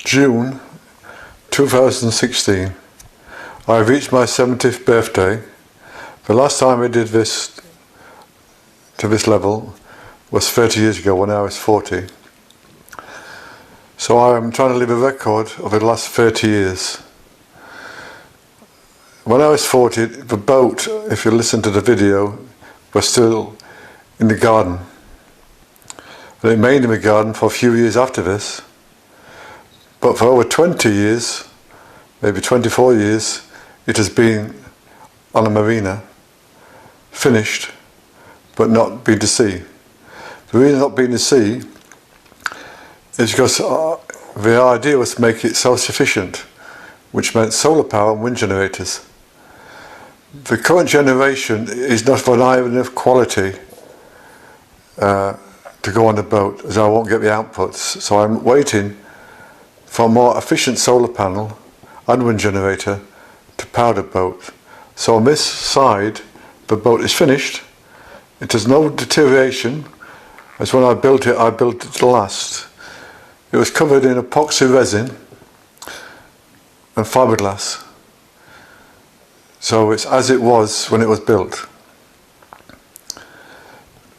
June 2016. I reached my 70th birthday. The last time I did this to this level was 30 years ago when I was 40. So I'm trying to leave a record of the last 30 years. When I was 40, the boat, if you listen to the video, was still in the garden. It remained in the garden for a few years after this. But for over 20 years, maybe 24 years, it has been on a marina, finished, but not been to sea. The reason not being to sea is because the idea was to make it self-sufficient, which meant solar power and wind generators. The current generation is not of high enough quality to go on the boat, as I won't get the outputs. So I'm waiting for a more efficient solar panel and wind generator to power the boat. So on this side, the boat is finished. It has no deterioration, as when I built it to last. It was covered in epoxy resin and fiberglass. So it's as it was when it was built.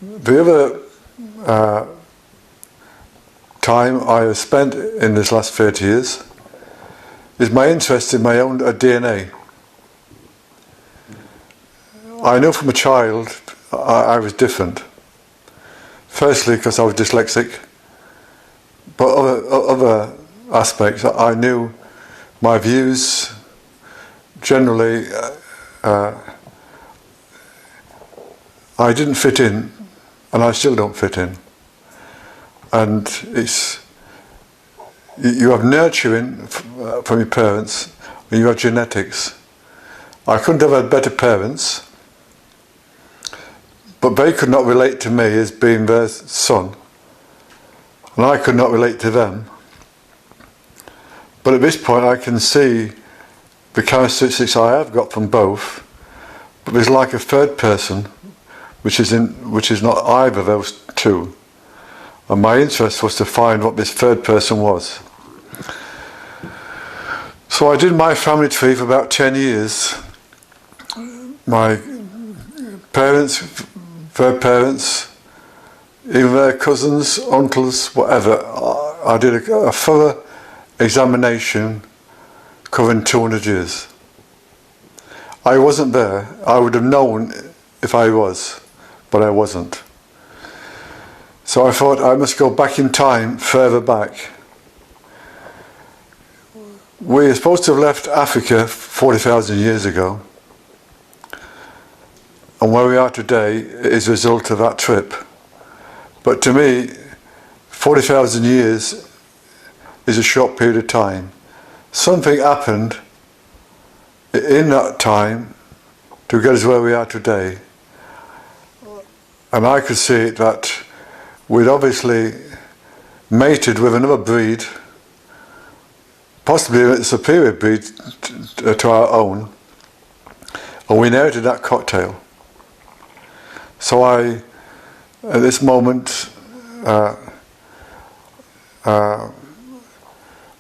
The other time I have spent in this last 30 years is my interest in my own DNA. I knew from a child I was different. Firstly, because I was dyslexic, but other aspects, I knew my views generally. I didn't fit in, and I still don't fit in. And you have nurturing from your parents, and you have genetics. I couldn't have had better parents, but they could not relate to me as being their son, and I could not relate to them. But at this point I can see the characteristics I have got from both, but there's like a third person which is not either of those two. And my interest was to find what this third person was. So I did my family tree for about 10 years. My parents, their parents, even their cousins, uncles, whatever. I did a thorough examination covering 200 years. I wasn't there. I would have known if I was, but I wasn't. So I thought I must go back in time, further back. We're supposed to have left Africa 40,000 years ago. And where we are today is a result of that trip. But to me, 40,000 years is a short period of time. Something happened in that time to get us where we are today. And I could see that we'd obviously mated with another breed, possibly a superior breed to our own, and we inherited that cocktail. So at this moment, I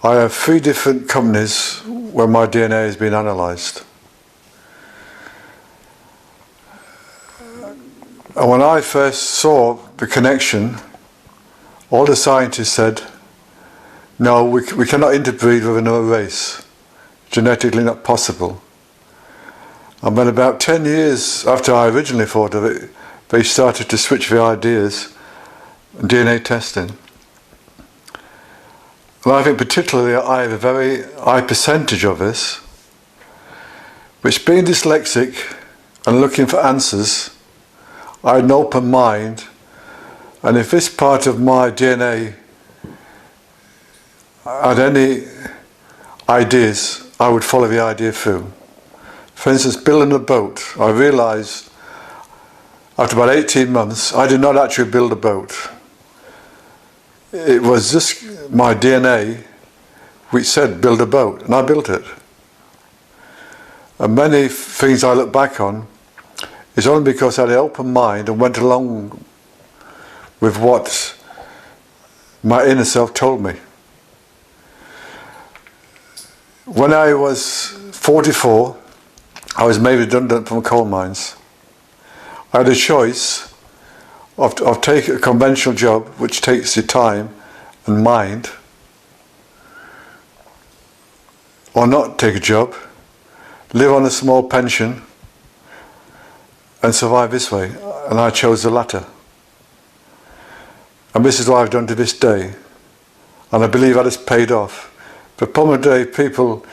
have 3 different companies where my DNA has been analysed. And when I first saw the connection, all the scientists said, no, we cannot interbreed with another race. Genetically not possible. And then about 10 years after I originally thought of it, they started to switch the ideas and DNA testing. And I think particularly I have a very high percentage of this, which, being dyslexic and looking for answers, I had an open mind, and if this part of my DNA had any ideas, I would follow the idea through. For instance, building a boat, I realised after about 18 months I did not actually build a boat. It was just my DNA which said build a boat, and I built it. And many things I look back on is only because I had an open mind and went along with what my inner self told me. When I was 44, I was made redundant from coal mines. I had a choice of taking a conventional job, which takes your time and mind, or not take a job, live on a small pension, and survive this way. And I chose the latter. And this is what I've done to this day. And I believe that has paid off. The problem today, people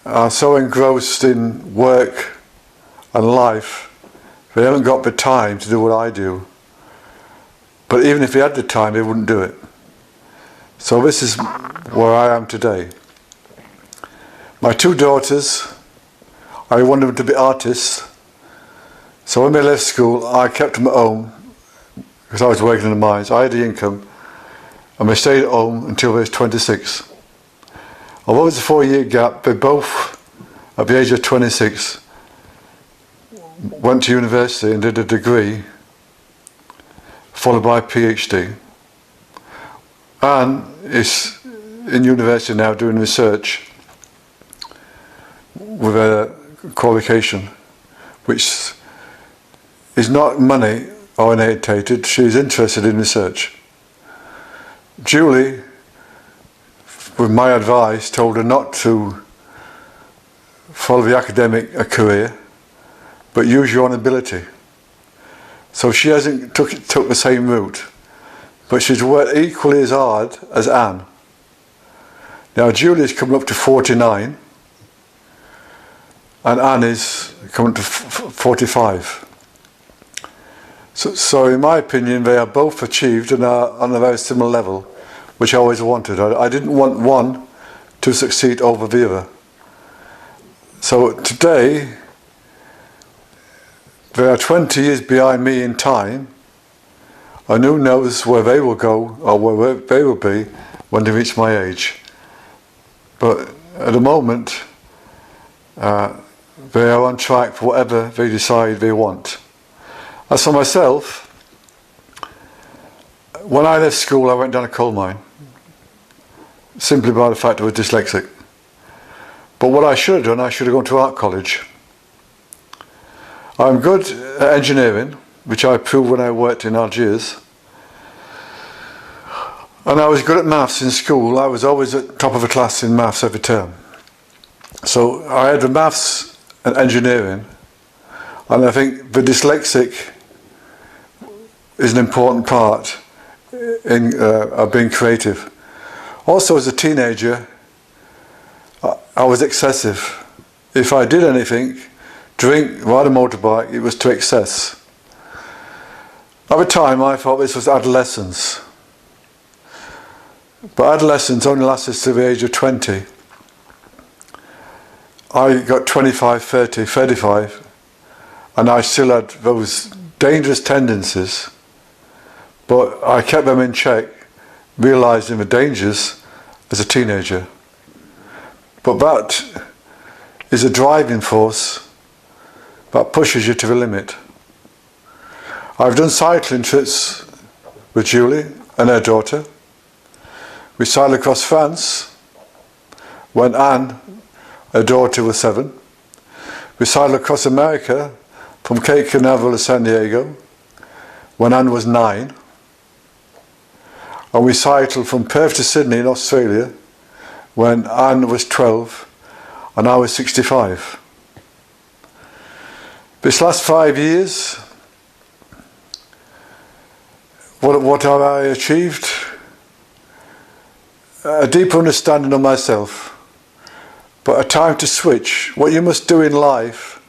are so engrossed in work and life, they haven't got the time to do what I do. But even if they had the time, they wouldn't do it. So this is where I am today. My two daughters, I wanted them to be artists. So when they left school, I kept them at home because I was working in the mines. I had the income, and they stayed at home until they was 26. Although it was a 4-year gap, they both, at the age of 26, went to university and did a degree, followed by a PhD. Anne is in university now doing research with a qualification, which is not money orientated. She's interested in research. Julie, with my advice, told her not to follow the academic career, but use your own ability. So she hasn't took the same route, but she's worked equally as hard as Anne. Now Julie's coming up to 49, and Anne is coming to 45. So in my opinion, they are both achieved and are on a very similar level, which I always wanted. I didn't want one to succeed over the other. So today, they are 20 years behind me in time, and who knows where they will go or where they will be when they reach my age. But at the moment, they are on track for whatever they decide they want. As for myself, when I left school, I went down a coal mine, simply by the fact I was dyslexic. But what I should have done, I should have gone to art college. I'm good at engineering, which I proved when I worked in Algiers. And I was good at maths in school. I was always at top of the class in maths every term. So I had the maths and engineering, and I think the dyslexic is an important part of being creative. Also, as a teenager, I was excessive. If I did anything, drink, ride a motorbike, it was to excess. At the time, I thought this was adolescence. But adolescence only lasted to the age of 20. I got 25, 30, 35, and I still had those dangerous tendencies, but I kept them in check, realising the dangers as a teenager. But that is a driving force that pushes you to the limit. I've done cycling trips with Julie and her daughter. We cycled across France when Anne, her daughter, was 7. We cycled across America from Cape Canaveral to San Diego when Anne was 9. And we cycled from Perth to Sydney in Australia when Anne was 12 and I was 65. This last 5 years, what have I achieved? A deeper understanding of myself, but a time to switch. What you must do in life,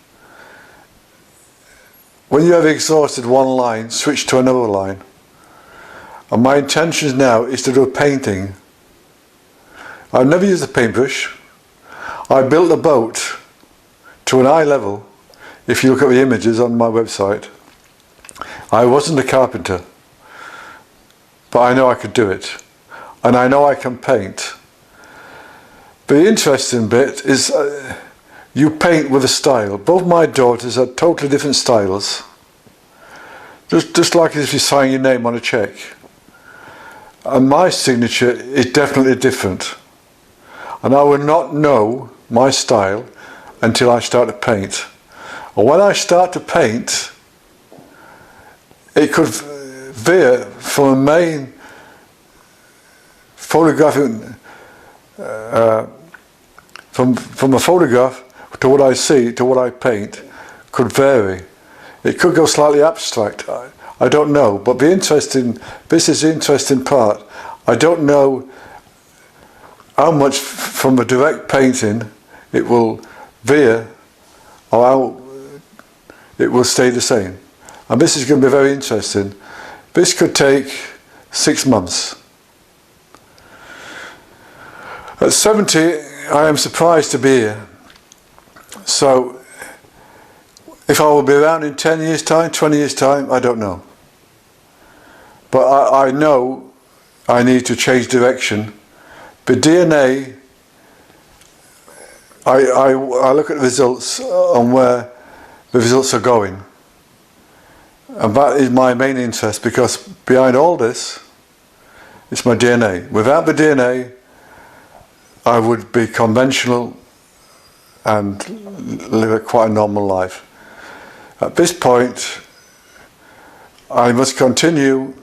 when you have exhausted one line, switch to another line. And my intention now is to do a painting. I've never used a paintbrush. I built a boat to an eye level. If you look at the images on my website, I wasn't a carpenter, but I know I could do it. And I know I can paint. The interesting bit is you paint with a style. Both my daughters had totally different styles. Just like if you sign your name on a cheque. And my signature is definitely different. and I will not know my style until I start to paint. And when I start to paint, it could veer from a main photographic, from a photograph to what I see, to what I paint, could vary. It could go slightly abstract. I don't know, but this is the interesting part. I don't know how much from a direct painting it will veer or how it will stay the same. And this is going to be very interesting. This could take 6 months. At 70, I am surprised to be here. So, if I will be around in 10 years' time, 20 years' time, I don't know. But I know I need to change direction. The DNA, I look at the results on where the results are going. And that is my main interest, because behind all this, it's my DNA. Without the DNA, I would be conventional and live quite a normal life. At this point, I must continue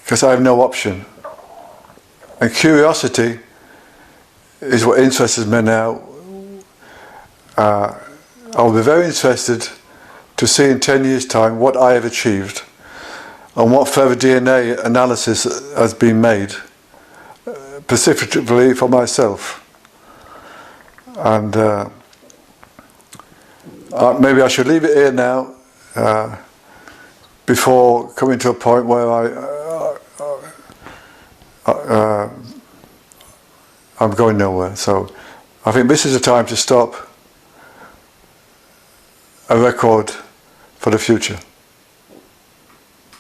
because I have no option. And curiosity is what interests me now. I'll be very interested to see in 10 years' time what I have achieved and what further DNA analysis has been made, specifically for myself. And maybe I should leave it here now before coming to a point where I'm going nowhere. So I think this is the time to stop a record for the future.